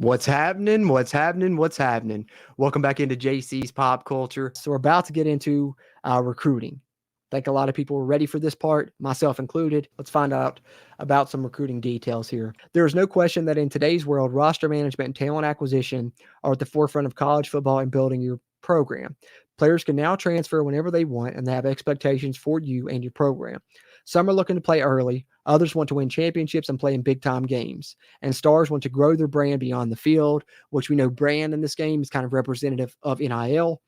What's happening? What's happening? What's happening? Welcome back into JC's Pop Culture. So we're about to get into recruiting. I think a lot of people are ready for this part, myself included. Let's find out about some recruiting details here. There is no question that in today's world, roster management and talent acquisition are at the forefront of college football and building your program. Players can now transfer whenever they want, and they have expectations for you and your program. Some are looking to play early, others want to win championships and play in big time games. And stars want to grow their brand beyond the field, which we know brand in this game is kind of representative of NIL.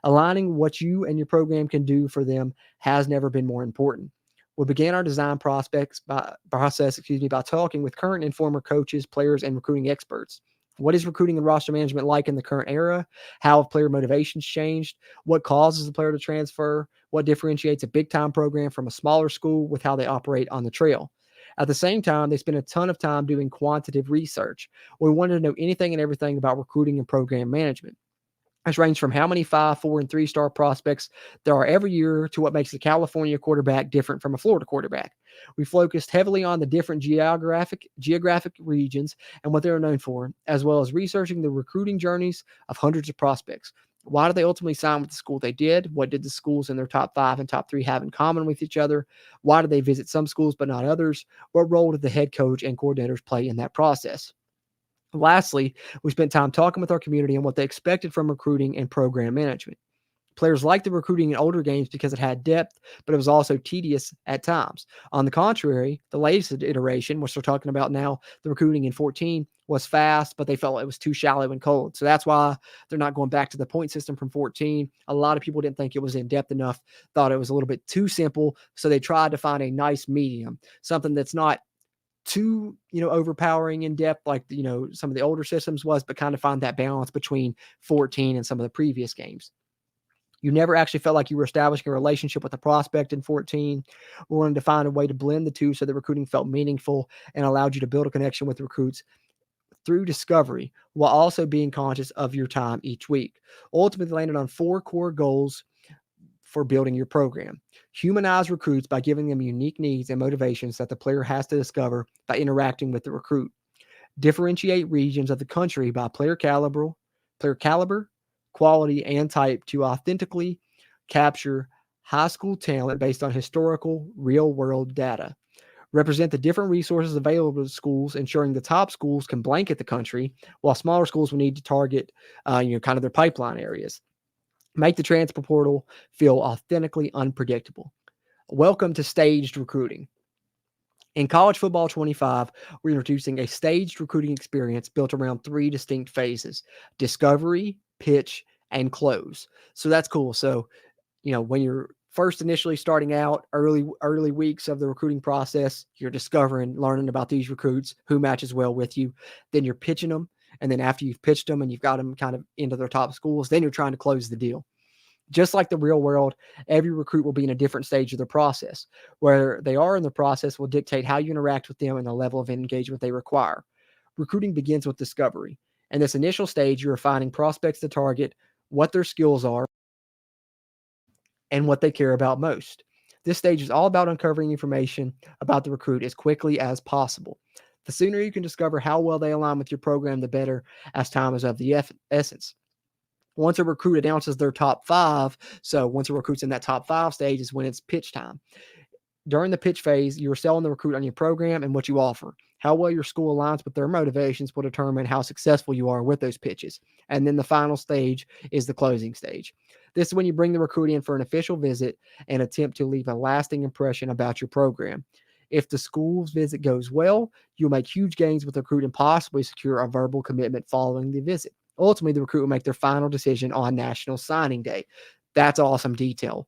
Aligning what you and your program can do for them has never been more important. We began our design process by talking with current and former coaches, players, and recruiting experts. What is recruiting and roster management like in the current era? How have player motivations changed? What causes the player to transfer? What differentiates a big time program from a smaller school with how they operate on the trail? At the same time, they spend a ton of time doing quantitative research. We wanted to know anything and everything about recruiting and program management. Has ranged from how many 5, 4, and 3-star prospects there are every year to what makes a California quarterback different from a Florida quarterback. We focused heavily on the different geographic regions and what they are known for, as well as researching the recruiting journeys of hundreds of prospects. Why did they ultimately sign with the school they did? What did the schools in their top 5 and top 3 have in common with each other? Why did they visit some schools but not others? What role did the head coach and coordinators play in that process? Lastly, we spent time talking with our community on what they expected from recruiting and program management. Players liked the recruiting in older games because it had depth, but it was also tedious at times. On the contrary, the latest iteration, which we're talking about now, the recruiting in 14, was fast, but they felt it was too shallow and cold. So that's why they're not going back to the point system from 14. A lot of people didn't think it was in depth enough, thought it was a little bit too simple. So they tried to find a nice medium, something that's not too overpowering in depth like some of the older systems was, but kind of find that balance between 14 and some of the previous games. You never actually felt like you were establishing a relationship with the prospect in 14. We wanted to find a way to blend the two so the recruiting felt meaningful and allowed you to build a connection with recruits through discovery while also being conscious of your time each week. Ultimately landed on 4 core goals for building your program. Humanize recruits by giving them unique needs and motivations that the player has to discover by interacting with the recruit. Differentiate regions of the country by player caliber, quality, and type to authentically capture high school talent based on historical, real-world data. Represent the different resources available to schools, ensuring the top schools can blanket the country, while smaller schools will need to target, kind of their pipeline areas. Make the transfer portal feel authentically unpredictable. Welcome to staged recruiting. In College Football 25, we're introducing a staged recruiting experience built around 3 distinct phases: discovery, pitch, and close. So that's cool. So, when you're first initially starting out, early weeks of the recruiting process, you're discovering, learning about these recruits, who matches well with you. Then you're pitching them. And then after you've pitched them and you've got them kind of into their top schools, then you're trying to close the deal. Just like the real world, every recruit will be in a different stage of the process. Where they are in the process will dictate how you interact with them and the level of engagement they require. Recruiting begins with discovery. In this initial stage, you're finding prospects to target, what their skills are, and what they care about most. This stage is all about uncovering information about the recruit as quickly as possible. The sooner you can discover how well they align with your program, the better, as time is of the essence. Once a recruit announces their top 5, so once a recruit's in that top 5 stage is when it's pitch time. During the pitch phase, you're selling the recruit on your program and what you offer. How well your school aligns with their motivations will determine how successful you are with those pitches. And then the final stage is the closing stage. This is when you bring the recruit in for an official visit and attempt to leave a lasting impression about your program. If the school's visit goes well, you'll make huge gains with the recruit and possibly secure a verbal commitment following the visit. Ultimately, the recruit will make their final decision on National Signing Day. That's awesome detail.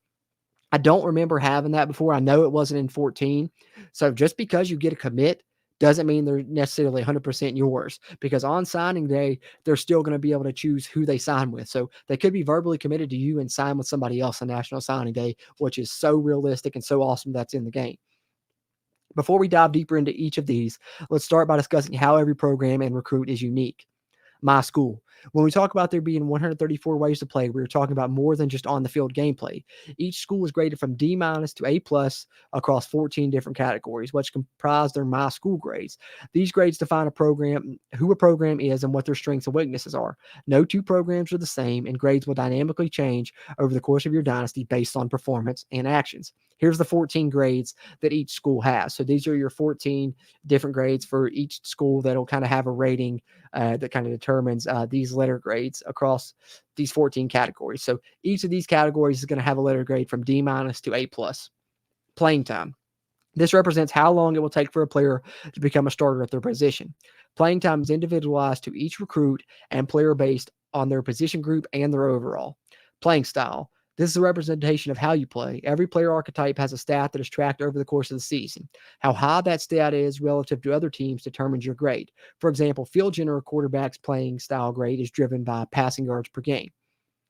I don't remember having that before. I know it wasn't in 14. So just because you get a commit doesn't mean they're necessarily 100% yours, because on signing day, they're still going to be able to choose who they sign with. So they could be verbally committed to you and sign with somebody else on National Signing Day, which is so realistic and so awesome that's in the game. Before we dive deeper into each of these, let's start by discussing how every program and recruit is unique. My school. When we talk about there being 134 ways to play, we're talking about more than just on the field gameplay. Each school is graded from D minus to A plus across 14 different categories, which comprise their My School grades. These grades define a program, who a program is, and what their strengths and weaknesses are. No two programs are the same, and grades will dynamically change over the course of your dynasty based on performance and actions. Here's the 14 grades that each school has. So these are your 14 different grades for each school that'll kind of have a rating that kind of determines these letter grades across these 14 categories. So each of these categories is going to have a letter grade from D minus to A plus. Playing time. This represents how long it will take for a player to become a starter at their position. Playing time is individualized to each recruit and player based on their position group and their overall. Playing style. This is a representation of how you play. Every player archetype has a stat that is tracked over the course of the season. How high that stat is relative to other teams determines your grade. For example, field general quarterback's playing style grade is driven by passing yards per game.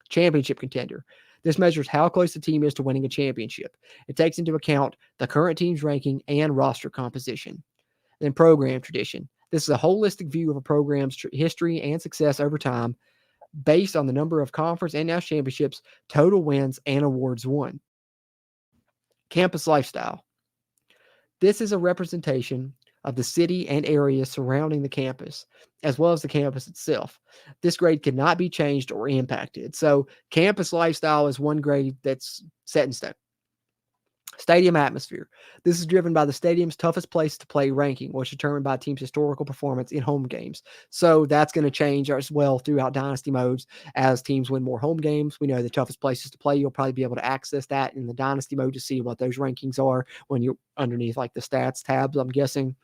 Championship contender. This measures how close the team is to winning a championship. It takes into account the current team's ranking and roster composition. Then program tradition. This is a holistic view of a program's history and success over time based on the number of conference and national championships, total wins, and awards won. Campus lifestyle. This is a representation of the city and area surrounding the campus, as well as the campus itself. This grade cannot be changed or impacted. So, campus lifestyle is one grade that's set in stone. Stadium atmosphere. This is driven by the stadium's toughest place to play ranking, which is determined by a team's historical performance in home games. So that's going to change as well throughout dynasty modes as teams win more home games. We know the toughest places to play. You'll probably be able to access that in the dynasty mode to see what those rankings are when you're underneath like the stats tabs, I'm guessing.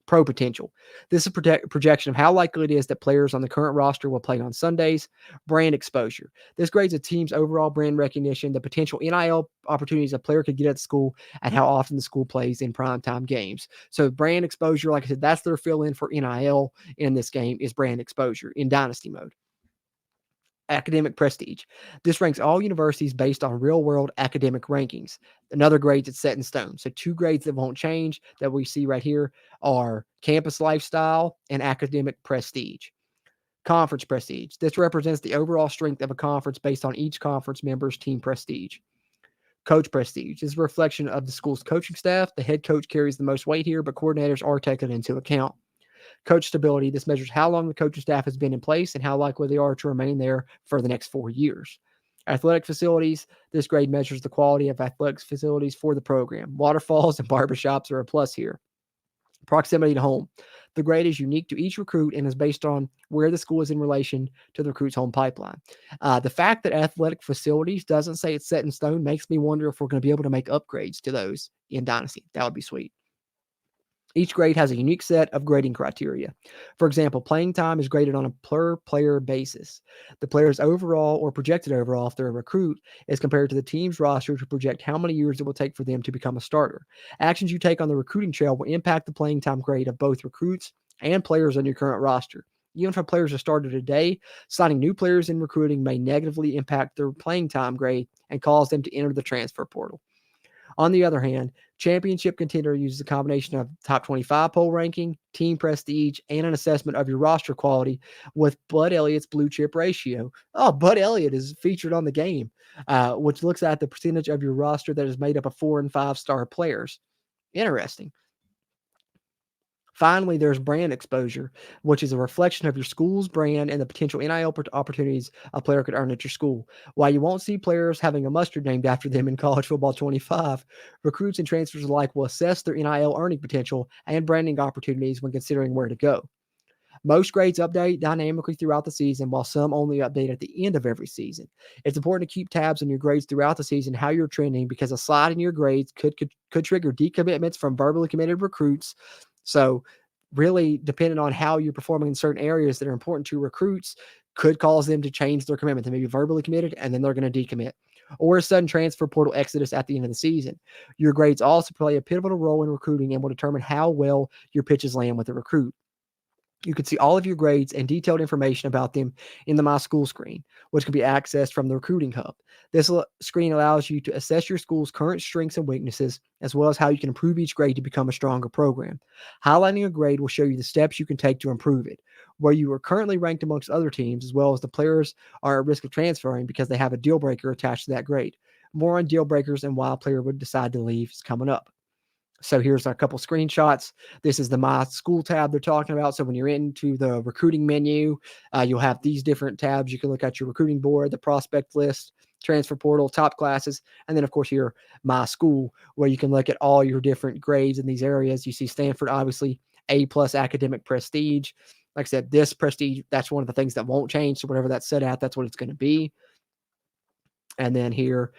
Pro potential. This is a projection of how likely it is that players on the current roster will play on Sundays. Brand exposure. This grades a team's overall brand recognition, the potential NIL opportunities a player could get at the school, and how often the school plays in primetime games. So brand exposure, like I said, that's their fill-in for NIL in this game is brand exposure in dynasty mode. Academic prestige. This ranks all universities based on real-world academic rankings. Another grade that's set in stone. So two grades that won't change that we see right here are campus lifestyle and academic prestige. Conference prestige. This represents the overall strength of a conference based on each conference member's team prestige. Coach prestige is a reflection of the school's coaching staff. The head coach carries the most weight here, but coordinators are taken into account. Coach stability. This measures how long the coaching staff has been in place and how likely they are to remain there for the next 4 years. Athletic facilities. This grade measures the quality of athletic facilities for the program. Waterfalls and barbershops are a plus here. Proximity to home. The grade is unique to each recruit and is based on where the school is in relation to the recruit's home pipeline. The fact that athletic facilities doesn't say it's set in stone makes me wonder if we're going to be able to make upgrades to those in Dynasty. That would be sweet. Each grade has a unique set of grading criteria. For example, playing time is graded on a per-player basis. The player's overall or projected overall, if they're a recruit, is compared to the team's roster to project how many years it will take for them to become a starter. Actions you take on the recruiting trail will impact the playing time grade of both recruits and players on your current roster. Even if a player is a starter today, signing new players in recruiting may negatively impact their playing time grade and cause them to enter the transfer portal. On the other hand, championship contender uses a combination of top 25 poll ranking, team prestige, and an assessment of your roster quality with Bud Elliott's blue chip ratio. Oh, Bud Elliott is featured on the game, which looks at the percentage of your roster that is made up of 4 and 5-star players. Interesting. Finally, there's brand exposure, which is a reflection of your school's brand and the potential NIL opportunities a player could earn at your school. While you won't see players having a mustard named after them in College Football 25, recruits and transfers alike will assess their NIL earning potential and branding opportunities when considering where to go. Most grades update dynamically throughout the season, while some only update at the end of every season. It's important to keep tabs on your grades throughout the season, how you're trending, because a slide in your grades could trigger decommitments from verbally committed recruits. So really, depending on how you're performing in certain areas that are important to recruits, could cause them to change their commitment. They may be verbally committed, and then they're going to decommit. Or a sudden transfer portal exodus at the end of the season. Your grades also play a pivotal role in recruiting and will determine how well your pitches land with a recruit. You can see all of your grades and detailed information about them in the My School screen, which can be accessed from the Recruiting Hub. This screen allows you to assess your school's current strengths and weaknesses, as well as how you can improve each grade to become a stronger program. Highlighting a grade will show you the steps you can take to improve it, where you are currently ranked amongst other teams, as well as the players are at risk of transferring because they have a deal breaker attached to that grade. More on deal breakers and why a player would decide to leave is coming up. So here's a couple screenshots. This is the My School tab they're talking about. So when you're into the recruiting menu, you'll have these different tabs. You can look at your recruiting board, the prospect list, transfer portal, top classes, and then of course your My School, where you can look at all your different grades in these areas. You see Stanford, obviously A+ academic prestige. Like I said, this prestige, that's one of the things that won't change. So whatever that's set at, that's what it's going to be. And then here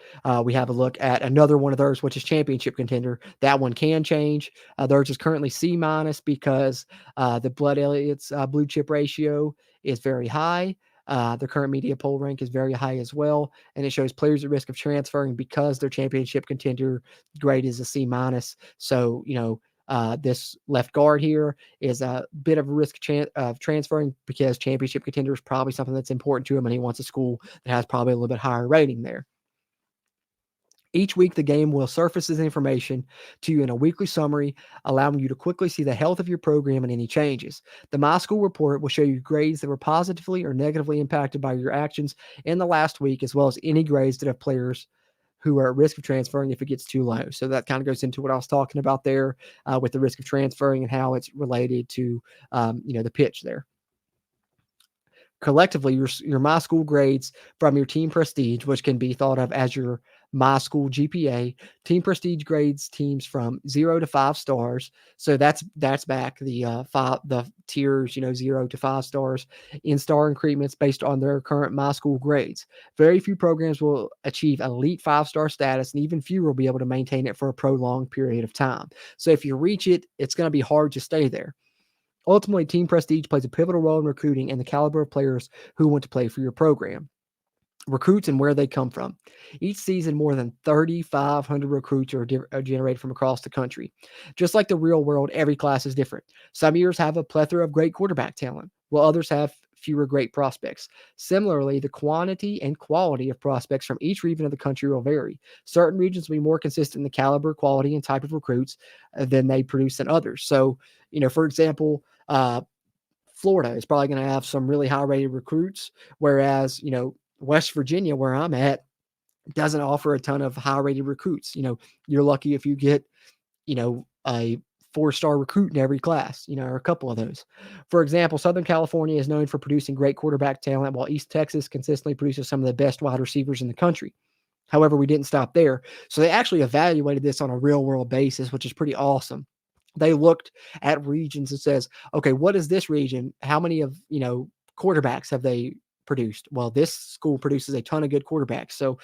we have a look at another one of theirs, which is championship contender. That one can change. Theirs is currently C- because the Blood Elliott's blue chip ratio is very high. The current media poll rank is very high as well. And it shows players at risk of transferring because their championship contender grade is a C-. So, this left guard here is a bit of a risk of transferring because championship contender is probably something that's important to him, and he wants a school that has probably a little bit higher rating there. Each week, the game will surface this information to you in a weekly summary, allowing you to quickly see the health of your program and any changes. The My School report will show you grades that were positively or negatively impacted by your actions in the last week, as well as any grades that have players who are at risk of transferring if it gets too low. So that kind of goes into what I was talking about there with the risk of transferring and how it's related to, the pitch there. Collectively, your My School grades from your team prestige, which can be thought of as your My School GPA. Team prestige grades teams from 0 to 5 stars. So that's back the tiers, 0 to 5 stars in star increments based on their current My School grades. Very few programs will achieve elite 5-star status, and even fewer will be able to maintain it for a prolonged period of time. So if you reach it, it's going to be hard to stay there. Ultimately, team prestige plays a pivotal role in recruiting and the caliber of players who want to play for your program. Recruits and where they come from. Each season, more than 3,500 recruits are generated from across the country. Just like the real world, every class is different. Some years have a plethora of great quarterback talent, while others have fewer great prospects. Similarly, the quantity and quality of prospects from each region of the country will vary. Certain regions will be more consistent in the caliber, quality, and type of recruits than they produce than others. So, for example, Florida is probably going to have some really high rated recruits, whereas, West Virginia, where I'm at, doesn't offer a ton of high rated recruits. You're lucky if you get, a 4-star recruit in every class, or a couple of those. For example, Southern California is known for producing great quarterback talent, while East Texas consistently produces some of the best wide receivers in the country. However, we didn't stop there. So they actually evaluated this on a real world basis, which is pretty awesome. They looked at regions and says, okay, what is this region? How many of, quarterbacks have they produced? Well, this school produces a ton of good quarterbacks. So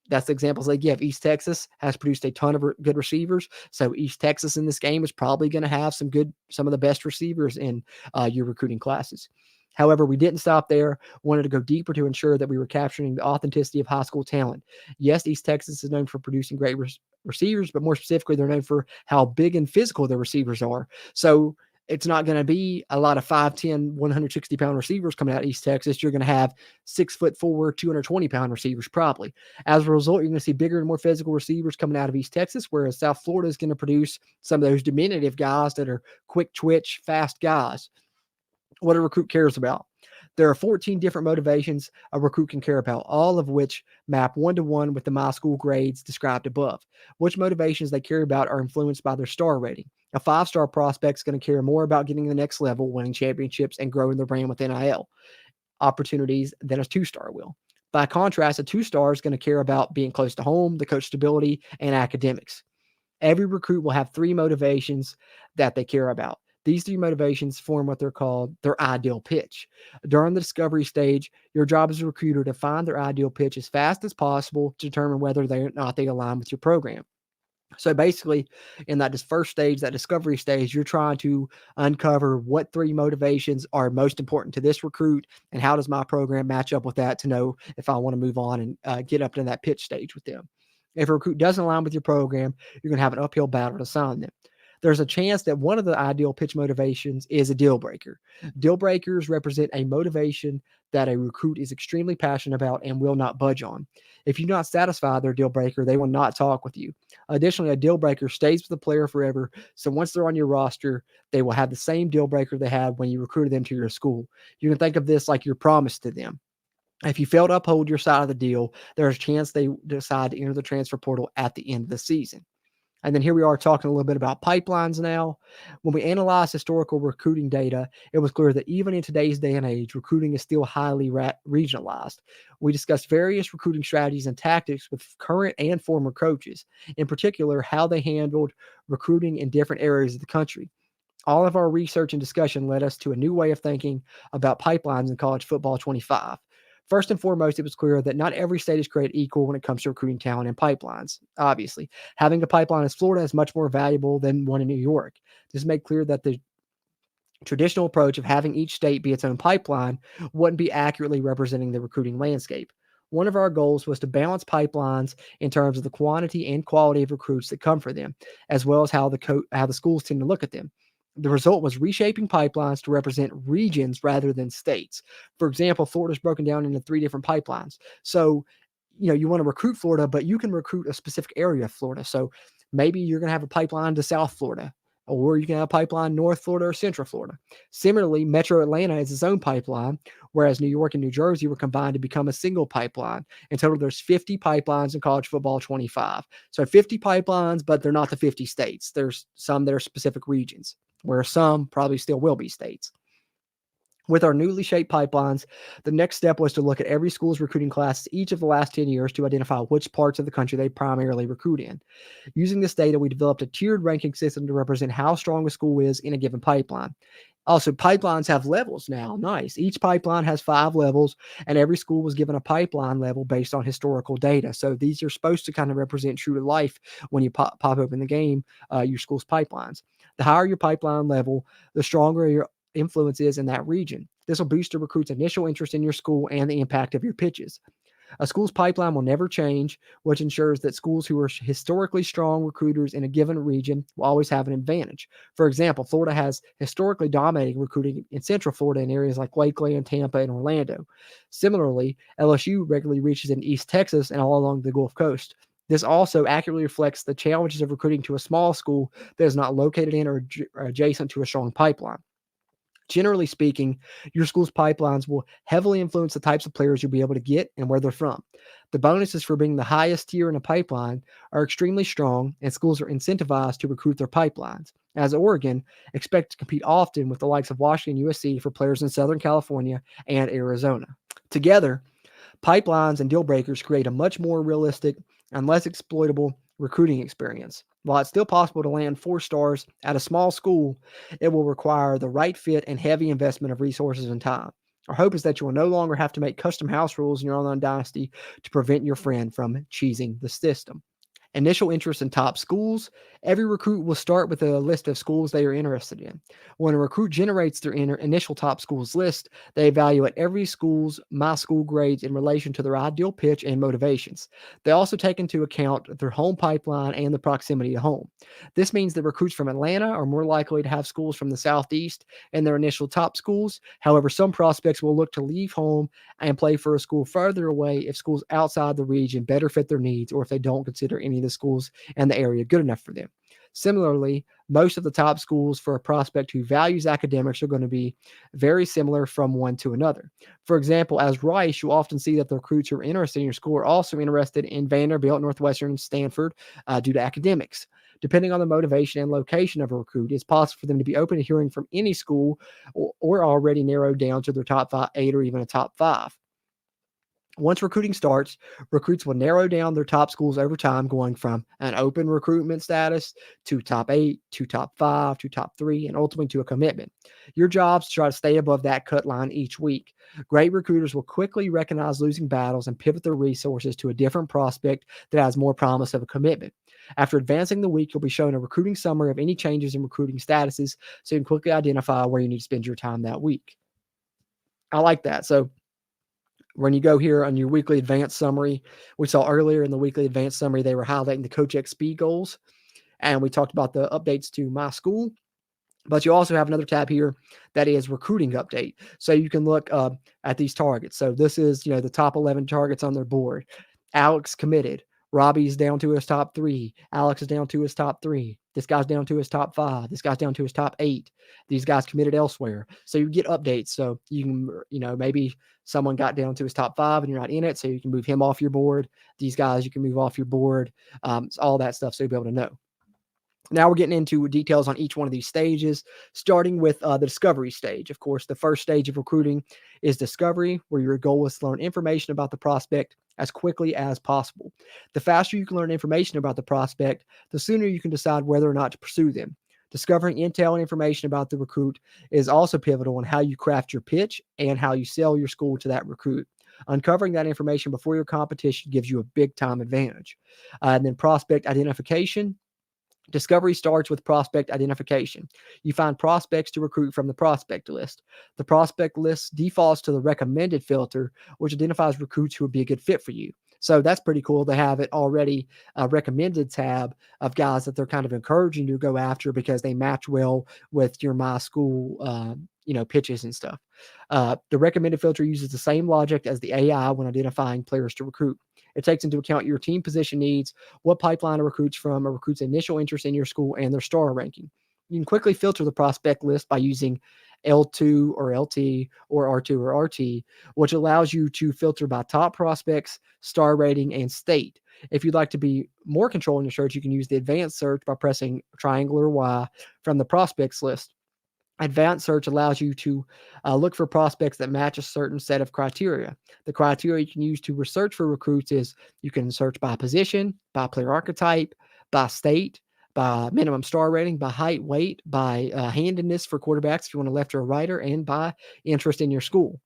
that's the examples they give. East Texas has produced a ton of good receivers. So East Texas in this game is probably going to have some of the best receivers in your recruiting classes. However, we didn't stop there. Wanted to go deeper to ensure that we were capturing the authenticity of high school talent. Yes, East Texas is known for producing great receivers, but more specifically, they're known for how big and physical their receivers are. So it's not going to be a lot of 5'10", 160-pound receivers coming out of East Texas. You're going to have 6'4", 220-pound receivers probably. As a result, you're going to see bigger and more physical receivers coming out of East Texas, whereas South Florida is going to produce some of those diminutive guys that are quick twitch, fast guys. What a recruit cares about. There are 14 different motivations a recruit can care about, all of which map one-to-one with the My School grades described above. Which motivations they care about are influenced by their star rating. A 5-star prospect is going to care more about getting to the next level, winning championships, and growing their brand with NIL opportunities than a 2-star will. By contrast, a 2-star is going to care about being close to home, the coach stability, and academics. Every recruit will have 3 motivations that they care about. These 3 motivations form what they're called their ideal pitch. During the discovery stage, your job as a recruiter to find their ideal pitch as fast as possible to determine whether they align with your program. So basically, in that first stage, that discovery stage, you're trying to uncover what 3 motivations are most important to this recruit, and how does my program match up with that to know if I want to move on and get up to that pitch stage with them. If a recruit doesn't align with your program, you're going to have an uphill battle to sign them. there's a chance that one of the ideal pitch motivations is a deal breaker. Deal breakers represent a motivation that a recruit is extremely passionate about and will not budge on. If you're not satisfied their deal breaker, they will not talk with you. Additionally, a deal breaker stays with the player forever. So once they're on your roster, they will have the same deal breaker they had when you recruited them to your school. You can think of this like your promise to them. If you fail to uphold your side of the deal, there's a chance they decide to enter the transfer portal at the end of the season. And then here we are talking a little bit about pipelines now. When we analyze historical recruiting data, it was clear that even in today's day and age, recruiting is still highly regionalized. We discussed various recruiting strategies and tactics with current and former coaches, in particular, how they handled recruiting in different areas of the country. All of our research and discussion led us to a new way of thinking about pipelines in college football 25. First and foremost, it was clear that not every state is created equal when it comes to recruiting talent and pipelines. Obviously, having a pipeline in Florida is much more valuable than one in New York. This made clear that the traditional approach of having each state be its own pipeline wouldn't be accurately representing the recruiting landscape. One of our goals was to balance pipelines in terms of the quantity and quality of recruits that come for them, as well as how the schools tend to look at them. The result was reshaping pipelines to represent regions rather than states. For example, Florida's broken down into 3 different pipelines. So, you want to recruit Florida, but you can recruit a specific area of Florida. So maybe you're going to have a pipeline to South Florida, or you can have a pipeline North Florida or Central Florida. Similarly, Metro Atlanta is its own pipeline, whereas New York and New Jersey were combined to become a single pipeline. In total, there's 50 pipelines in college football 25. So 50 pipelines, but they're not the 50 states. There's some that are specific regions, where some probably still will be states. With our newly shaped pipelines, the next step was to look at every school's recruiting class each of the last 10 years to identify which parts of the country they primarily recruit in. Using this data, we developed a tiered ranking system to represent how strong a school is in a given pipeline. Also, pipelines have levels now. Nice. Each pipeline has 5 levels, and every school was given a pipeline level based on historical data. So these are supposed to kind of represent true to life when you pop open the game, your school's pipelines. The higher your pipeline level, the stronger your influence is in that region. This will boost a recruit's initial interest in your school and the impact of your pitches. A school's pipeline will never change, which ensures that schools who are historically strong recruiters in a given region will always have an advantage. For example, Florida has historically dominating recruiting in Central Florida in areas like Lakeland, Tampa, and Orlando. Similarly, LSU regularly reaches in East Texas and all along the Gulf Coast. This also accurately reflects the challenges of recruiting to a small school that is not located in or adjacent to a strong pipeline. Generally speaking, your school's pipelines will heavily influence the types of players you'll be able to get and where they're from. The bonuses for being the highest tier in a pipeline are extremely strong, and schools are incentivized to recruit their pipelines. As Oregon, expect to compete often with the likes of Washington, USC for players in Southern California and Arizona. Together, pipelines and deal breakers create a much more realistic and less exploitable recruiting experience. While it's still possible to land 4 stars at a small school, it will require the right fit and heavy investment of resources and time. Our hope is that you will no longer have to make custom house rules in your online dynasty to prevent your friend from cheesing the system. Initial interest in top schools. Every recruit will start with a list of schools they are interested in. When a recruit generates their initial top schools list, they evaluate every school's my school grades in relation to their ideal pitch and motivations. They also take into account their home pipeline and the proximity to home. This means that recruits from Atlanta are more likely to have schools from the Southeast in their initial top schools. However, some prospects will look to leave home and play for a school further away if schools outside the region better fit their needs, or if they don't consider any of the schools in the area good enough for them. Similarly, most of the top schools for a prospect who values academics are going to be very similar from one to another. For example, as Rice, you'll often see that the recruits who are interested in your school are also interested in Vanderbilt, Northwestern, and Stanford due to academics. Depending on the motivation and location of a recruit, it's possible for them to be open to hearing from any school, or already narrowed down to their top 8 or even a top 5. Once recruiting starts, recruits will narrow down their top schools over time, going from an open recruitment status to top 8, to top 5, to top 3, and ultimately to a commitment. Your job is to try to stay above that cut line each week. Great recruiters will quickly recognize losing battles and pivot their resources to a different prospect that has more promise of a commitment. After advancing the week, you'll be shown a recruiting summary of any changes in recruiting statuses so you can quickly identify where you need to spend your time that week. I like that. So when you go here on your weekly advanced summary, we saw earlier in the weekly advanced summary, they were highlighting the Coach XP goals. And we talked about the updates to my school. But you also have another tab here that is recruiting update. So you can look at these targets. So this is, the top 11 targets on their board. Alex committed. Robbie's down to his top 3. Alex is down to his top 3. This guy's down to his top 5. This guy's down to his top 8. These guys committed elsewhere. So you get updates. So you can, maybe someone got down to his top 5 and you're not in it. So you can move him off your board. These guys you can move off your board. All that stuff. So you'll be able to know. Now we're getting into details on each one of these stages, starting with the discovery stage. Of course, the first stage of recruiting is discovery, where your goal is to learn information about the prospect as quickly as possible. The faster you can learn information about the prospect, the sooner you can decide whether or not to pursue them. Discovering intel and information about the recruit is also pivotal in how you craft your pitch and how you sell your school to that recruit. Uncovering that information before your competition gives you a big time advantage. And then prospect identification. Discovery starts with prospect identification. You find prospects to recruit from the prospect list. The prospect list defaults to the recommended filter, which identifies recruits who would be a good fit for you. So that's pretty cool. They have it already recommended tab of guys that they're kind of encouraging you to go after because they match well with your my school pitches and stuff. The recommended filter uses the same logic as the AI when identifying players to recruit. It takes into account your team position needs, what pipeline a recruit's from, a recruit's initial interest in your school, and their star ranking. You can quickly filter the prospect list by using L2 or LT or R2 or RT, which allows you to filter by top prospects, star rating, and state. If you'd like to be more control in your search, you can use the advanced search by pressing triangle or Y from the prospects list. Advanced search allows you to look for prospects that match a certain set of criteria. The criteria you can use to research for recruits is you can search by position, by player archetype, by state, by minimum star rating, by height, weight, by handedness for quarterbacks if you want a left or a righter, and by interest in your school.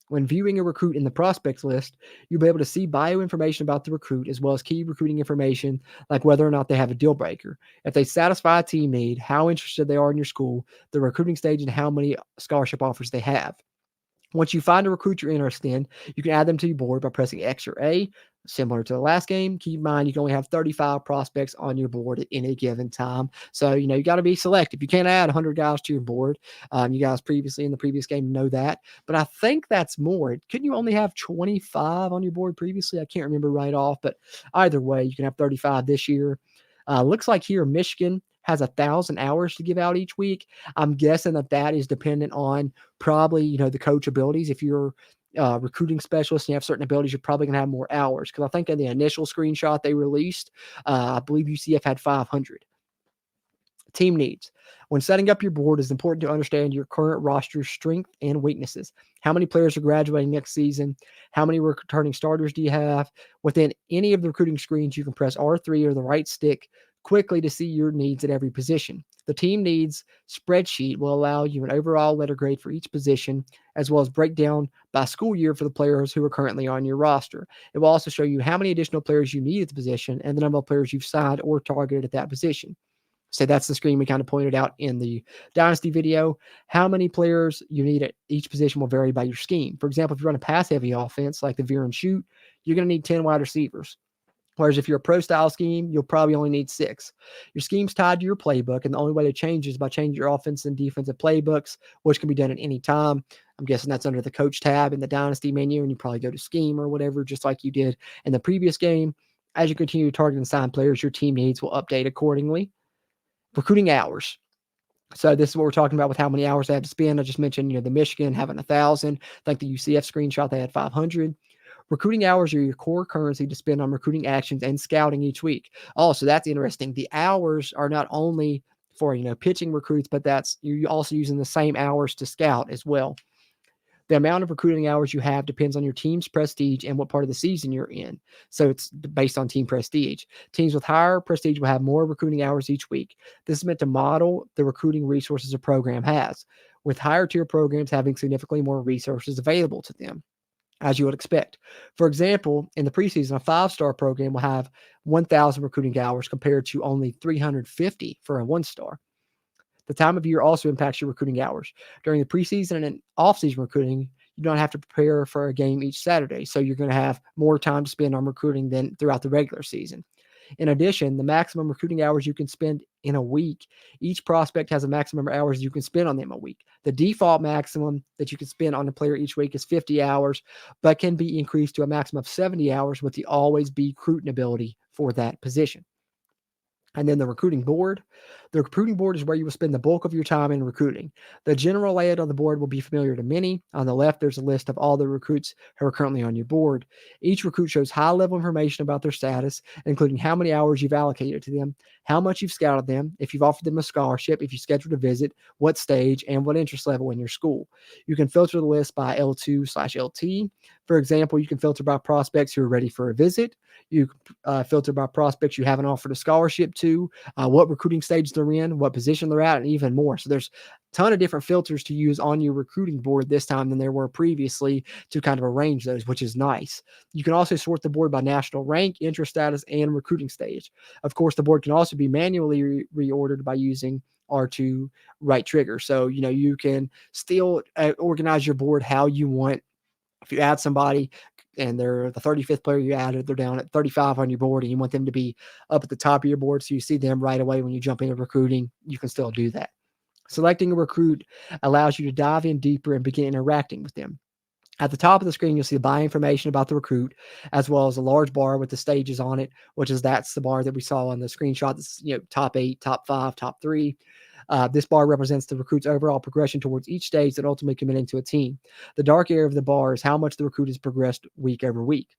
When viewing a recruit in the prospects list, you'll be able to see bio information about the recruit as well as key recruiting information like whether or not they have a deal breaker, if they satisfy a team need, how interested they are in your school, the recruiting stage, and how many scholarship offers they have. Once you find a recruit you're interested in, you can add them to your board by pressing X or A. Similar to the last game, keep in mind you can only have 35 prospects on your board at any given time. So, you got to be selective. You can't add 100 guys to your board. You guys previously in the previous game know that. But I think that's more. Couldn't you only have 25 on your board previously? I can't remember right off. But either way, you can have 35 this year. Looks like here Michigan has 1,000 hours to give out each week. I'm guessing that is dependent on probably, the coach abilities. If you're recruiting specialist and you have certain abilities, you're probably going to have more hours. Because I think in the initial screenshot they released, I believe UCF had 500. Team needs. When setting up your board, it's important to understand your current roster's strength and weaknesses. How many players are graduating next season? How many returning starters do you have? Within any of the recruiting screens, you can press R3 or the right stick quickly to see your needs at every position. The team needs spreadsheet will allow you an overall letter grade for each position, as well as breakdown by school year for the players who are currently on your roster. It will also show you how many additional players you need at the position and the number of players you've signed or targeted at that position. So that's the screen we kind of pointed out in the Dynasty video. How many players you need at each position will vary by your scheme. For example, if you run a pass-heavy offense like the veer and shoot, you're going to need 10 wide receivers. Whereas if you're a pro-style scheme, you'll probably only need 6. Your scheme's tied to your playbook, and the only way to change is by changing your offense and defensive playbooks, which can be done at any time. I'm guessing that's under the coach tab in the Dynasty menu, and you probably go to scheme or whatever, just like you did in the previous game. As you continue to target and sign players, your team needs will update accordingly. Recruiting hours. So this is what we're talking about with how many hours they have to spend. I just mentioned, the Michigan having 1,000. I think the UCF screenshot, they had 500. Recruiting hours are your core currency to spend on recruiting actions and scouting each week. Oh, so that's interesting. The hours are not only for, pitching recruits, but you're also using the same hours to scout as well. The amount of recruiting hours you have depends on your team's prestige and what part of the season you're in. So it's based on team prestige. Teams with higher prestige will have more recruiting hours each week. This is meant to model the recruiting resources a program has, with higher tier programs having significantly more resources available to them, as you would expect. For example, in the preseason, a 5-star program will have 1,000 recruiting hours compared to only 350 for a 1-star. The time of year also impacts your recruiting hours. During the preseason and off-season recruiting, you don't have to prepare for a game each Saturday, so you're going to have more time to spend on recruiting than throughout the regular season. In addition, the maximum recruiting hours you can spend in a week, each prospect has a maximum hours you can spend on them a week. The default maximum that you can spend on a player each week is 50 hours, but can be increased to a maximum of 70 hours with the always be recruiting ability for that position. And then the recruiting board. The recruiting board is where you will spend the bulk of your time in recruiting. The general layout of the board will be familiar to many. On the left, there's a list of all the recruits who are currently on your board. Each recruit shows high-level information about their status, including how many hours you've allocated to them, how much you've scouted them, if you've offered them a scholarship, if you scheduled a visit, what stage, and what interest level in your school. You can filter the list by L2/LT. For example, you can filter by prospects who are ready for a visit. You filter by prospects you haven't offered a scholarship to, what recruiting stage they're in, what position they're at, and even more. So there's a ton of different filters to use on your recruiting board this time than there were previously to kind of arrange those, which is nice. You can also sort the board by national rank, interest status, and recruiting stage. Of course, the board can also be manually reordered by using R2 right trigger. So, you can still organize your board how you want. If you add somebody and they're the 35th player you added, they're down at 35 on your board and you want them to be up at the top of your board so you see them right away when you jump into recruiting, you can still do that. Selecting a recruit allows you to dive in deeper and begin interacting with them. At the top of the screen, you'll see the buy information about the recruit, as well as a large bar with the stages on it, that's the bar that we saw on the screenshot. That's, top 8, top 5, top 3. This bar represents the recruit's overall progression towards each stage and ultimately committing to a team. The dark area of the bar is how much the recruit has progressed week over week.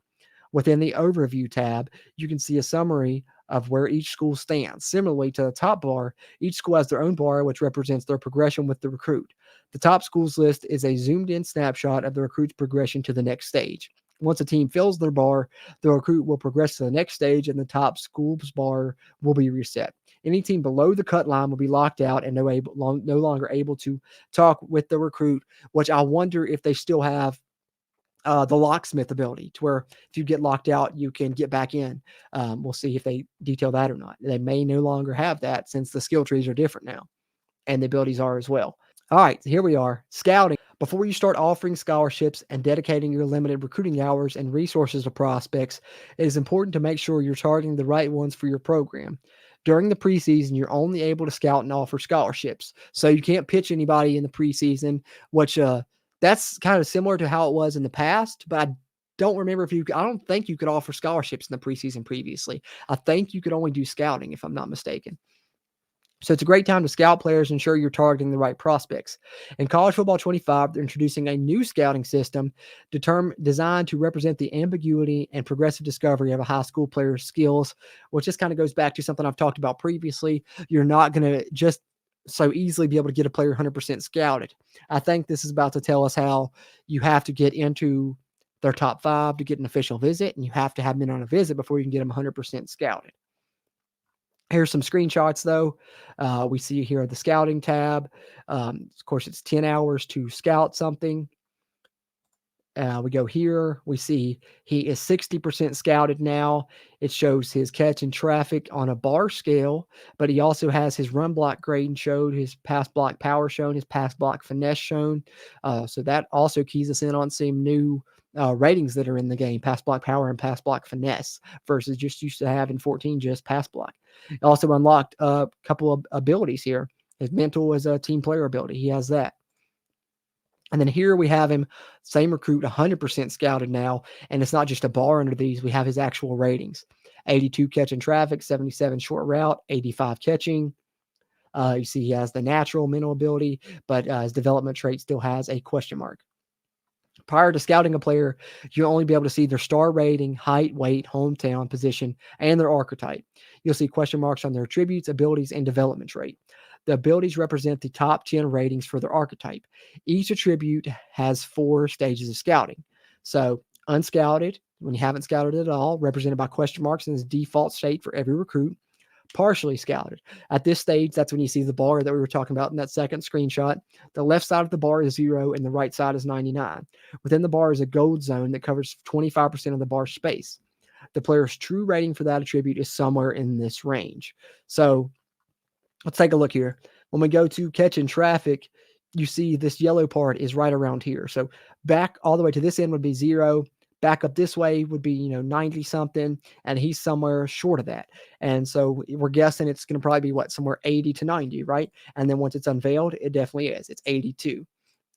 Within the Overview tab, you can see a summary of where each school stands. Similarly to the top bar, each school has their own bar, which represents their progression with the recruit. The top schools list is a zoomed-in snapshot of the recruit's progression to the next stage. Once a team fills their bar, the recruit will progress to the next stage, and the top school's bar will be reset. Any team below the cut line will be locked out and no longer able to talk with the recruit, which I wonder if they still have the locksmith ability to where if you get locked out, you can get back in. We'll see if they detail that or not. They may no longer have that since the skill trees are different now and the abilities are as well. All right, here we are. Scouting. Before you start offering scholarships and dedicating your limited recruiting hours and resources to prospects, it is important to make sure you're targeting the right ones for your program. During the preseason, you're only able to scout and offer scholarships. So you can't pitch anybody in the preseason, which that's kind of similar to how it was in the past, but I don't think you could offer scholarships in the preseason previously. I think you could only do scouting, if I'm not mistaken. So it's a great time to scout players and ensure you're targeting the right prospects. In College Football 25, they're introducing a new scouting system designed to represent the ambiguity and progressive discovery of a high school player's skills, which just kind of goes back to something I've talked about previously. You're not going to just so easily be able to get a player 100% scouted. I think this is about to tell us how you have to get into their top 5 to get an official visit, and you have to have them in on a visit before you can get them 100% scouted. Here's some screenshots, though. We see here the scouting tab. Of course, it's 10 hours to scout something. We go here. We see he is 60% scouted now. It shows his catch and traffic on a bar scale, but he also has his run block grading showed, his pass block power shown, his pass block finesse shown. So that also keys us in on some new ratings that are in the game: pass block power and pass block finesse, versus just used to have in 14 just pass block. It also unlocked a couple of abilities here. His mental as a team player ability. He has that. And then here we have him, same recruit, 100% scouted now. And it's not just a bar under these. We have his actual ratings: 82 catch and traffic, 77 short route, 85 catching. You see he has the natural mental ability, but his development trait still has a question mark. Prior to scouting a player, you'll only be able to see their star rating, height, weight, hometown, position, and their archetype. You'll see question marks on their attributes, abilities, and development trait. The abilities represent the top 10 ratings for their archetype. Each attribute has 4 stages of scouting. So unscouted, when you haven't scouted at all, represented by question marks in its default state for every recruit. Partially scouted. At this stage, that's when you see the bar that we were talking about in that second screenshot. The left side of the bar is 0 and the right side is 99. Within the bar is a gold zone that covers 25% of the bar space. The player's true rating for that attribute is somewhere in this range. So let's take a look here. When we go to catch and traffic, you see this yellow part is right around here. So back all the way to this end would be 0. Back up this way would be, 90 something, and he's somewhere short of that. And so we're guessing it's going to probably be somewhere 80 to 90, right? And then once it's unveiled, it definitely is. It's 82.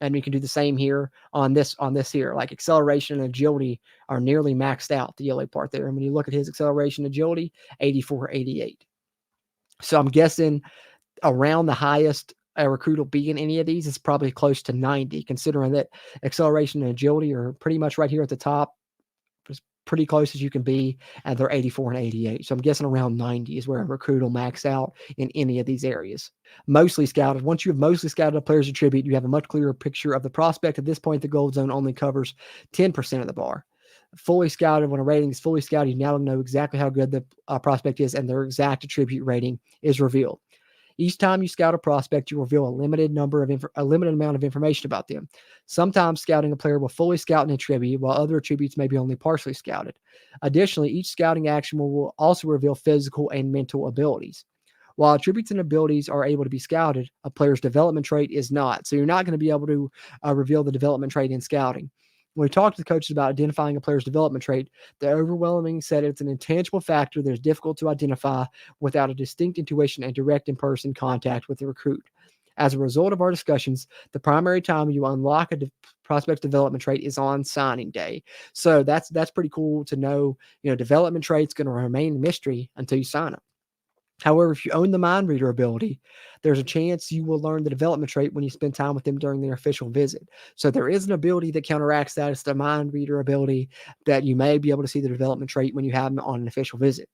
And we can do the same here on this here. Like acceleration and agility are nearly maxed out, the yellow part there. And when you look at his acceleration and agility, 84, 88. So I'm guessing around the highest a recruit will be in any of these is probably close to 90, considering that acceleration and agility are pretty much right here at the top, as pretty close as you can be, and they're 84 and 88. So I'm guessing around 90 is where a recruit will max out in any of these areas. Mostly scouted. Once you have mostly scouted a player's attribute, you have a much clearer picture of the prospect. At this point, the gold zone only covers 10% of the bar. Fully scouted, when a rating is fully scouted, you now know exactly how good the prospect is, and their exact attribute rating is revealed. Each time you scout a prospect, you reveal a limited amount of information about them. Sometimes scouting a player will fully scout an attribute, while other attributes may be only partially scouted. Additionally, each scouting action will also reveal physical and mental abilities. While attributes and abilities are able to be scouted, a player's development trait is not. So you're not going to be able to reveal the development trait in scouting. When we talk to the coaches about identifying a player's development trait, the overwhelming said it's an intangible factor that is difficult to identify without a distinct intuition and direct in-person contact with the recruit. As a result of our discussions, the primary time you unlock a prospect's development trait is on signing day. So that's pretty cool to know. Development trait's going to remain a mystery until you sign them. However, if you own the mind reader ability, there's a chance you will learn the development trait when you spend time with them during their official visit. So there is an ability that counteracts that. It's the mind reader ability that you may be able to see the development trait when you have them on an official visit.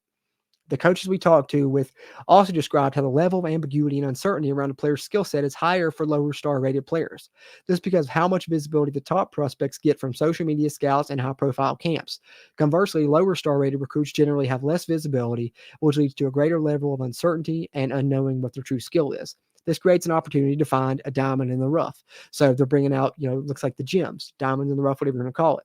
The coaches we talked to with also described how the level of ambiguity and uncertainty around a player's skill set is higher for lower star rated players. This is because of how much visibility the top prospects get from social media scouts and high profile camps. Conversely, lower star rated recruits generally have less visibility, which leads to a greater level of uncertainty and unknowing what their true skill is. This creates an opportunity to find a diamond in the rough. So they're bringing out, looks like the gems, diamonds in the rough, whatever you're going to call it.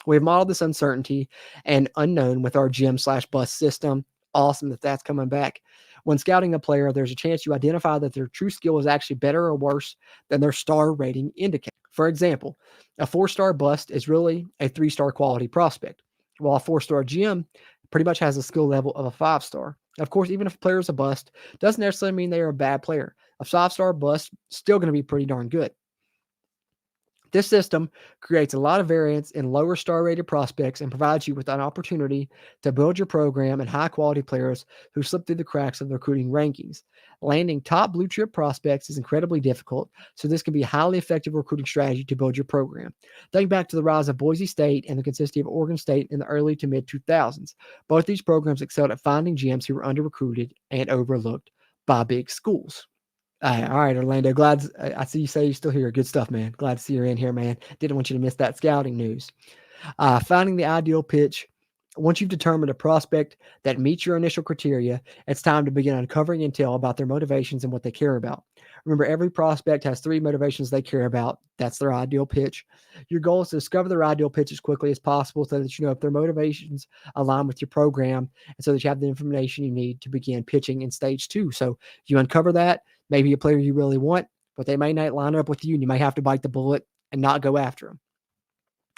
We've modeled this uncertainty and unknown with our gem/bust system. Awesome that that's coming back. When scouting a player, there's a chance you identify that their true skill is actually better or worse than their star rating indicates. For example, a 4-star bust is really a 3-star quality prospect, while a 4-star gem pretty much has a skill level of a 5-star. Of course, even if a player is a bust, doesn't necessarily mean they are a bad player. A 5-star bust still going to be pretty darn good. This system creates a lot of variance in lower star rated prospects and provides you with an opportunity to build your program and high quality players who slip through the cracks of the recruiting rankings. Landing top blue chip prospects is incredibly difficult, so this can be a highly effective recruiting strategy to build your program. Think back to the rise of Boise State and the consistency of Oregon State in the early to mid 2000s. Both these programs excelled at finding gems who were under recruited and overlooked by big schools. All right, Orlando. Glad I see you say you're still here. Good stuff, man. Glad to see you're in here, man. Didn't want you to miss that scouting news. Finding the ideal pitch. Once you've determined a prospect that meets your initial criteria, it's time to begin uncovering intel about their motivations and what they care about. Remember, every prospect has 3 motivations they care about. That's their ideal pitch. Your goal is to discover their ideal pitch as quickly as possible so that you know if their motivations align with your program and so that you have the information you need to begin pitching in stage 2. So you uncover that, maybe a player you really want, but they may not line up with you and you may have to bite the bullet and not go after them.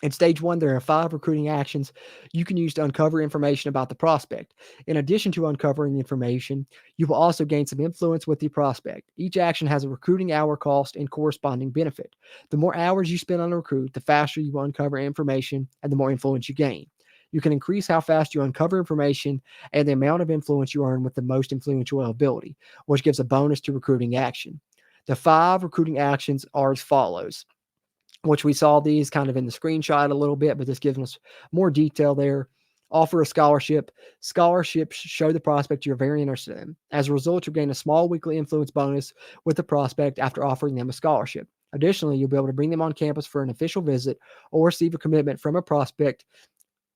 In stage 1, there are 5 recruiting actions you can use to uncover information about the prospect. In addition to uncovering the information, you will also gain some influence with the prospect. Each action has a recruiting hour cost and corresponding benefit. The more hours you spend on a recruit, the faster you will uncover information and the more influence you gain. You can increase how fast you uncover information and the amount of influence you earn with the most influential ability, which gives a bonus to recruiting action. The 5 recruiting actions are as follows, which we saw these kind of in the screenshot a little bit, but this gives us more detail there. Offer a scholarship. Scholarships show the prospect you're very interested in. As a result, you'll gain a small weekly influence bonus with the prospect after offering them a scholarship. Additionally, you'll be able to bring them on campus for an official visit or receive a commitment from a prospect.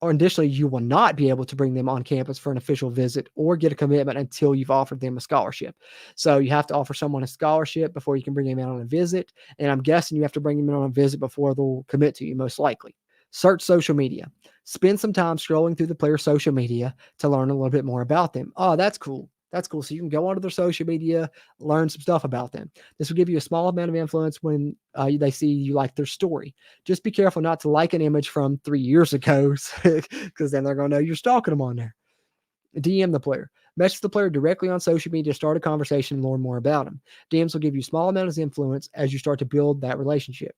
Or additionally, you will not be able to bring them on campus for an official visit or get a commitment until you've offered them a scholarship. So you have to offer someone a scholarship before you can bring them in on a visit. And I'm guessing you have to bring them in on a visit before they'll commit to you, most likely. Search social media. Spend some time scrolling through the player's social media to learn a little bit more about them. Oh, that's cool. That's cool. So you can go onto their social media, learn some stuff about them. This will give you a small amount of influence when they see you like their story. Just be careful not to like an image from 3 years ago, because then they're going to know you're stalking them on there. DM the player. Message the player directly on social media to start a conversation and learn more about them. DMs will give you small amounts of influence as you start to build that relationship.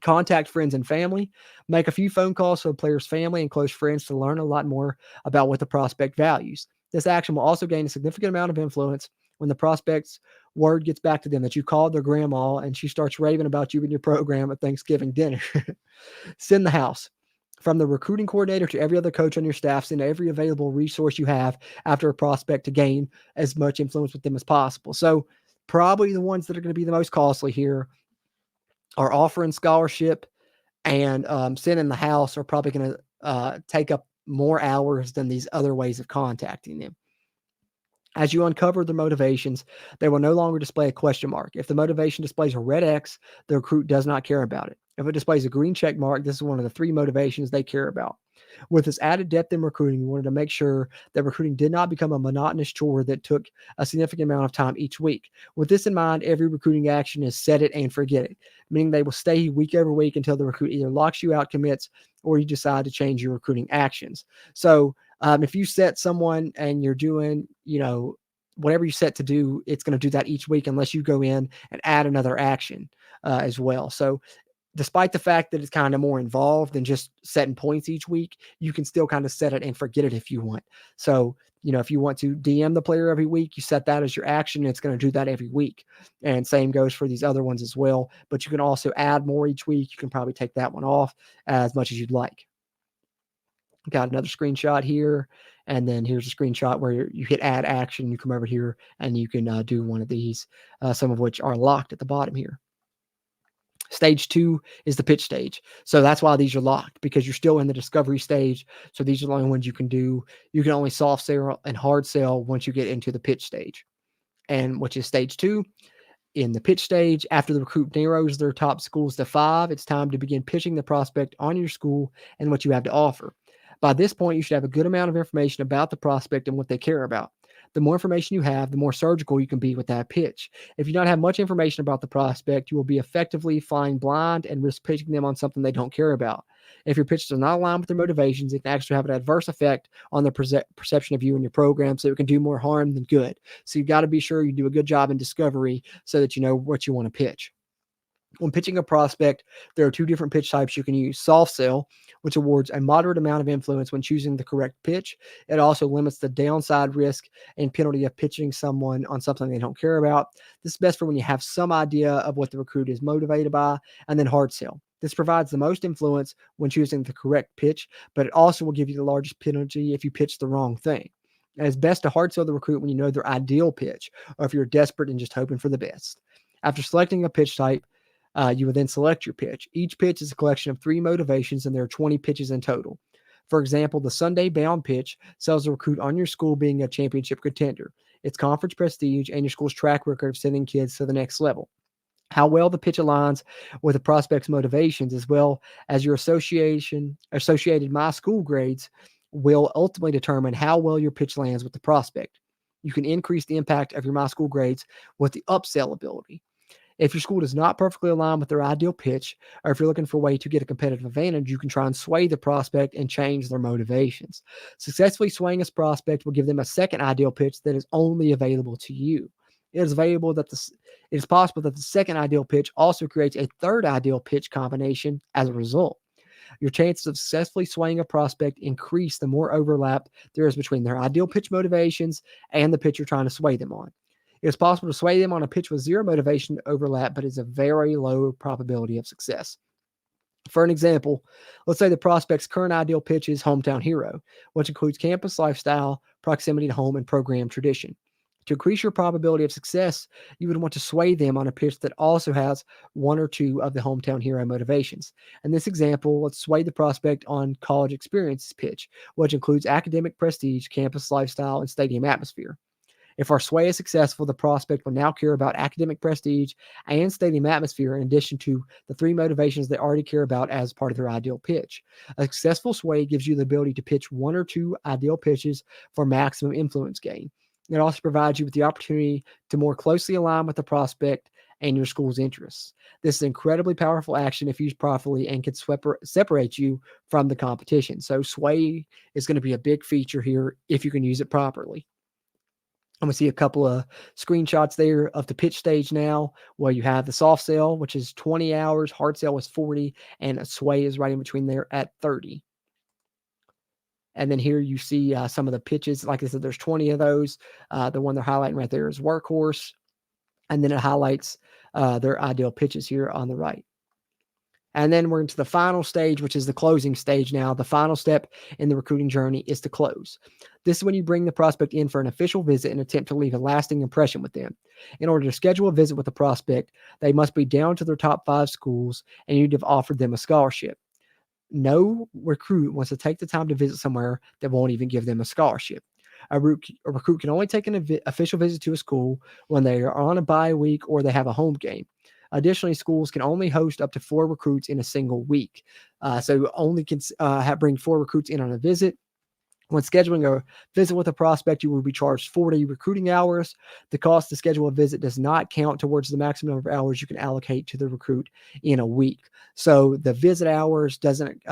Contact friends and family. Make a few phone calls to the player's family and close friends to learn a lot more about what the prospect values. This action will also gain a significant amount of influence when the prospect's word gets back to them that you called their grandma and she starts raving about you and your program at Thanksgiving dinner. Send the house. From the recruiting coordinator to every other coach on your staff, send every available resource you have after a prospect to gain as much influence with them as possible. So, probably the ones that are going to be the most costly here are offering scholarship and sending the house are probably going to take up more hours than these other ways of contacting them. As you uncover their motivations, they will no longer display a question mark. If the motivation displays a red X, the recruit does not care about it. If it displays a green check mark, this is one of the 3 motivations they care about. With this added depth in recruiting, we wanted to make sure that recruiting did not become a monotonous chore that took a significant amount of time each week. With this in mind, every recruiting action is set it and forget it, meaning they will stay week over week until the recruit either locks you out, commits, or you decide to change your recruiting actions. So if you set someone and you're doing, whatever you set to do, it's going to do that each week unless you go in and add another action as well. So despite the fact that it's kind of more involved than just setting points each week, you can still kind of set it and forget it if you want. So, if you want to DM the player every week, you set that as your action. And it's going to do that every week. And same goes for these other ones as well. But you can also add more each week. You can probably take that one off as much as you'd like. Got another screenshot here. And then here's a screenshot where you hit add action. You come over here and you can do one of these, some of which are locked at the bottom here. Stage 2 is the pitch stage. So that's why these are locked, because you're still in the discovery stage. So these are the only ones you can do. You can only soft sell and hard sell once you get into the pitch stage, and which is stage 2. In the pitch stage, after the recruit narrows their top schools to 5, it's time to begin pitching the prospect on your school and what you have to offer. By this point, you should have a good amount of information about the prospect and what they care about. The more information you have, the more surgical you can be with that pitch. If you don't have much information about the prospect, you will be effectively flying blind and risk pitching them on something they don't care about. If your pitches are not aligned with their motivations, it can actually have an adverse effect on their perception of you and your program, so it can do more harm than good. So you've got to be sure you do a good job in discovery so that you know what you want to pitch. When pitching a prospect, there are 2 different pitch types you can use. Soft sell, which awards a moderate amount of influence when choosing the correct pitch. It also limits the downside risk and penalty of pitching someone on something they don't care about. This is best for when you have some idea of what the recruit is motivated by. And then hard sell. This provides the most influence when choosing the correct pitch, but it also will give you the largest penalty if you pitch the wrong thing. And it's best to hard sell the recruit when you know their ideal pitch, or if you're desperate and just hoping for the best. After selecting a pitch type, you would then select your pitch. Each pitch is a collection of 3 motivations, and there are 20 pitches in total. For example, the Sunday bound pitch sells a recruit on your school being a championship contender, its conference prestige, and your school's track record of sending kids to the next level. How well the pitch aligns with the prospect's motivations, as well as your associated my school grades, will ultimately determine how well your pitch lands with the prospect. You can increase the impact of your my school grades with the upsell ability. If your school does not perfectly align with their ideal pitch, or if you're looking for a way to get a competitive advantage, you can try and sway the prospect and change their motivations. Successfully swaying a prospect will give them a second ideal pitch that is only available to you. It is possible that the second ideal pitch also creates a third ideal pitch combination as a result. Your chances of successfully swaying a prospect increase the more overlap there is between their ideal pitch motivations and the pitch you're trying to sway them on. It is possible to sway them on a pitch with zero motivation overlap, but it's a very low probability of success. For an example, let's say the prospect's current ideal pitch is hometown hero, which includes campus lifestyle, proximity to home, and program tradition. To increase your probability of success, you would want to sway them on a pitch that also has 1 or 2 of the hometown hero motivations. In this example, let's sway the prospect on college experiences pitch, which includes academic prestige, campus lifestyle, and stadium atmosphere. If our sway is successful, the prospect will now care about academic prestige and stadium atmosphere in addition to the 3 motivations they already care about as part of their ideal pitch. A successful sway gives you the ability to pitch 1 or 2 ideal pitches for maximum influence gain. It also provides you with the opportunity to more closely align with the prospect and your school's interests. This is incredibly powerful action if used properly and can separate you from the competition. So sway is going to be a big feature here if you can use it properly. I'm going to see a couple of screenshots there of the pitch stage now, where you have the soft sell, which is 20 hours, hard sell is 40, and a sway is right in between there at 30. And then here you see some of the pitches. Like I said, there's 20 of those. The one they're highlighting right there is workhorse. And then it highlights their ideal pitches here on the right. And then we're into the final stage, which is the closing stage now. The final step in the recruiting journey is to close. This is when you bring the prospect in for an official visit and attempt to leave a lasting impression with them. In order to schedule a visit with the prospect, they must be down to their top 5 schools, and you'd have offered them a scholarship. No recruit wants to take the time to visit somewhere that won't even give them a scholarship. A recruit can only take an official visit to a school when they are on a bye week or they have a home game. Additionally, schools can only host up to 4 recruits in a single week. So only can bring 4 recruits in on a visit. When scheduling a visit with a prospect, you will be charged 40 recruiting hours. The cost to schedule a visit does not count towards the maximum number of hours you can allocate to the recruit in a week. So the visit hours doesn't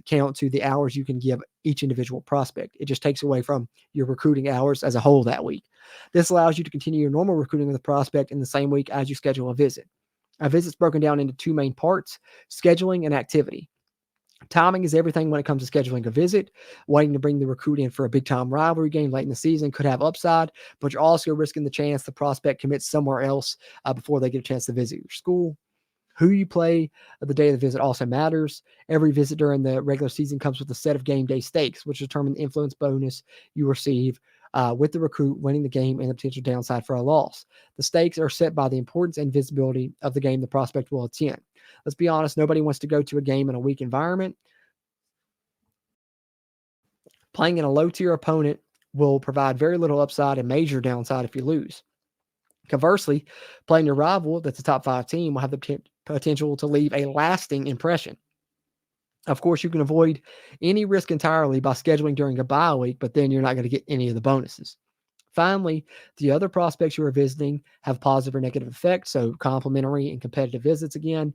count to the hours you can give each individual prospect. It just takes away from your recruiting hours as a whole that week. This allows you to continue your normal recruiting with the prospect in the same week as you schedule a visit. A visit's broken down into 2 main parts: scheduling and activity. Timing is everything when it comes to scheduling a visit. Waiting to bring the recruit in for a big-time rivalry game late in the season could have upside, but you're also risking the chance the prospect commits somewhere else before they get a chance to visit your school. Who you play the day of the visit also matters. Every visit during the regular season comes with a set of game day stakes, which determine the influence bonus you receive with the recruit winning the game and the potential downside for a loss. The stakes are set by the importance and visibility of the game the prospect will attend. Let's be honest, nobody wants to go to a game in a weak environment. Playing in a low-tier opponent will provide very little upside and major downside if you lose. Conversely, playing your rival that's a top 5 team will have the potential to leave a lasting impression. Of course, you can avoid any risk entirely by scheduling during a bye week, but then you're not going to get any of the bonuses. Finally, the other prospects you are visiting have positive or negative effects. So complementary and competitive visits again.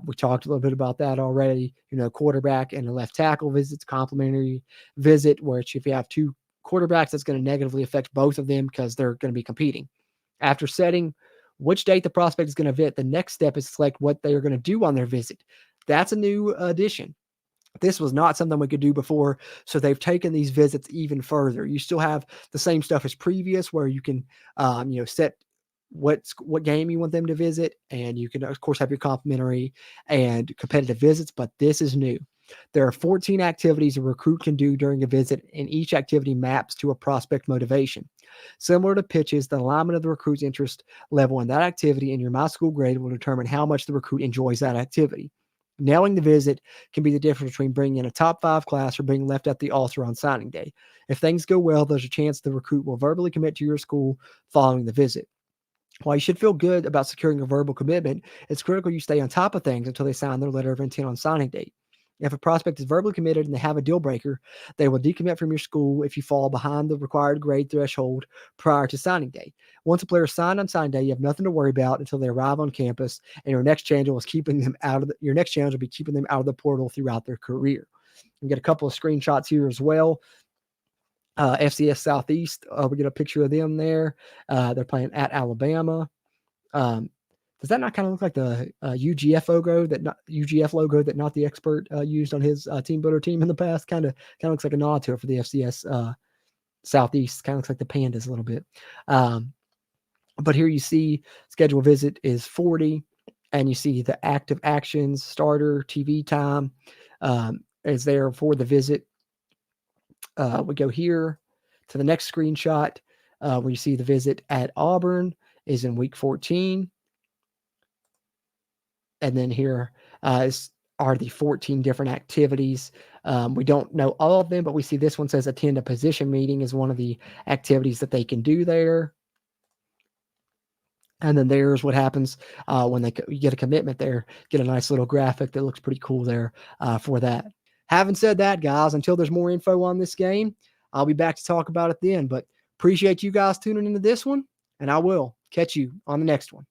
We talked a little bit about that already. Quarterback and a left tackle visits, complementary visit, which if you have 2 quarterbacks, that's going to negatively affect both of them because they're going to be competing. After setting which date the prospect is going to visit, the next step is to select what they are going to do on their visit. That's a new addition. This was not something we could do before, so they've taken these visits even further. You still have the same stuff as previous, where you can, set what game you want them to visit, and you can of course have your complimentary and competitive visits. But this is new. There are 14 activities a recruit can do during a visit, and each activity maps to a prospect motivation. Similar to pitches, the alignment of the recruit's interest level in that activity and your My School grade will determine how much the recruit enjoys that activity. Nailing the visit can be the difference between bringing in a top 5 class or being left at the altar on signing day. If things go well, there's a chance the recruit will verbally commit to your school following the visit. While you should feel good about securing a verbal commitment, it's critical you stay on top of things until they sign their letter of intent on signing date. If a prospect is verbally committed and they have a deal breaker, they will decommit from your school if you fall behind the required grade threshold prior to signing day. Once a player is signed on signing day, you have nothing to worry about until they arrive on campus, and your next challenge will be keeping them out of the portal throughout their career. We get a couple of screenshots here as well. FCS Southeast, we get a picture of them there. They're playing at Alabama. Does that not kind of look like the UGF logo that Not the Expert used on his team builder team in the past? Kind of looks like a nod to it for the FCS Southeast. Kind of looks like the Pandas a little bit. But here you see schedule visit is 40, and you see the active actions, starter, TV time is there for the visit. We go here to the next screenshot where you see the visit at Auburn is in week 14. And then here are the 14 different activities. We don't know all of them, but we see this one says attend a position meeting is one of the activities that they can do there. And then there's what happens when you get a commitment there. Get a nice little graphic that looks pretty cool there for that. Having said that, guys, until there's more info on this game, I'll be back to talk about it then. But Appreciate you guys tuning into this one, and I will catch you on the next one.